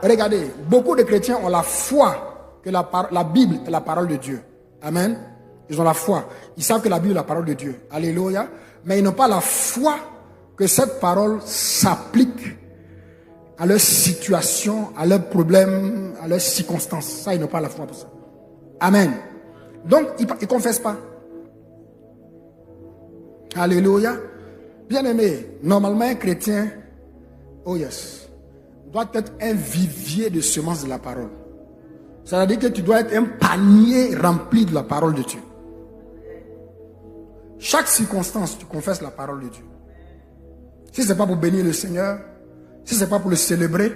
regardez, beaucoup de chrétiens ont la foi que la Bible est la parole de Dieu. Amen. Ils ont la foi. Ils savent que la Bible est la parole de Dieu. Alléluia. Mais ils n'ont pas la foi que cette parole s'applique à leur situation, à leurs problèmes, à leurs circonstances. Ça, ils n'ont pas la foi pour ça. Amen. Donc, ils ne confessent pas. Alléluia. Bien-aimé, normalement, un chrétien, oh yes, doit être un vivier de semences de la parole. Ça veut dire que tu dois être un panier rempli de la parole de Dieu. Chaque circonstance, tu confesses la parole de Dieu. Si ce n'est pas pour bénir le Seigneur, si ce n'est pas pour le célébrer,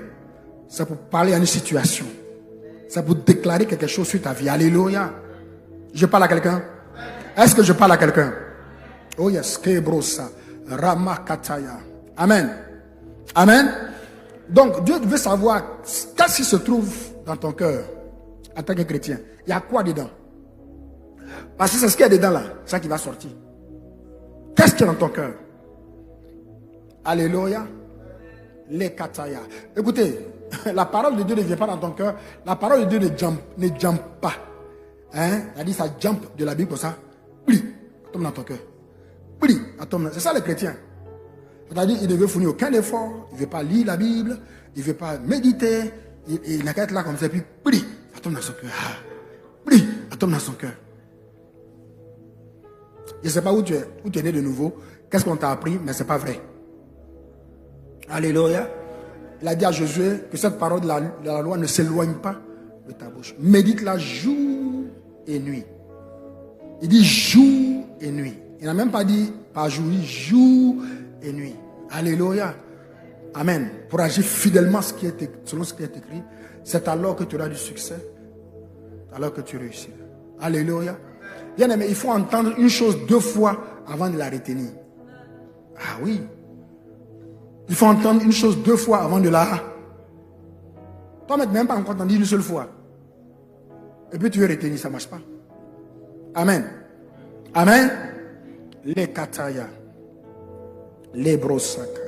c'est pour parler à une situation. C'est pour déclarer quelque chose sur ta vie. Alléluia. Je parle à quelqu'un? Est-ce que je parle à quelqu'un? Oh yes, Kebrosa, Ramakataya. Amen. Amen. Donc Dieu veut savoir qu'est-ce qui se trouve dans ton cœur en tant que chrétien. Il y a quoi dedans? Parce que c'est ce qu'il y a dedans là, c'est ça qui va sortir. Qu'est-ce qu'il y a dans ton cœur? Alléluia. Les kataya. Écoutez, la parole de Dieu ne vient pas dans ton cœur. La parole de Dieu ne jump pas. Hein? Il a dit ça jump de la Bible comme ça. Pli, tombe dans ton cœur. Pli, tombe. C'est ça les chrétiens. C'est-à-dire il ne veut fournir aucun effort. Il ne veut pas lire la Bible. Il ne veut pas méditer. Il n'a qu'à être là comme ça. Puis pli, ça tombe dans son cœur. Pli, ça tombe dans son cœur. Je ne sais pas où tu es né de nouveau. Qu'est-ce qu'on t'a appris, mais ce n'est pas vrai. Alléluia. Il a dit à Josué que cette parole de la loi ne s'éloigne pas de ta bouche. Médite-la jour et nuit. Il dit jour et nuit. Il n'a même pas dit par jour, jour et nuit. Alléluia. Amen. Pour agir fidèlement selon ce qui est écrit, c'est alors que tu auras du succès, alors que tu réussiras. Alléluia. Bien aimé, il faut entendre une chose 2 fois avant de la retenir. Ah oui. Il faut entendre une chose 2 fois avant de la... Toi, même pas encore entendu une seule fois. Et puis tu veux retenir, ça ne marche pas. Amen. Amen. Les kataya. Les brosaka.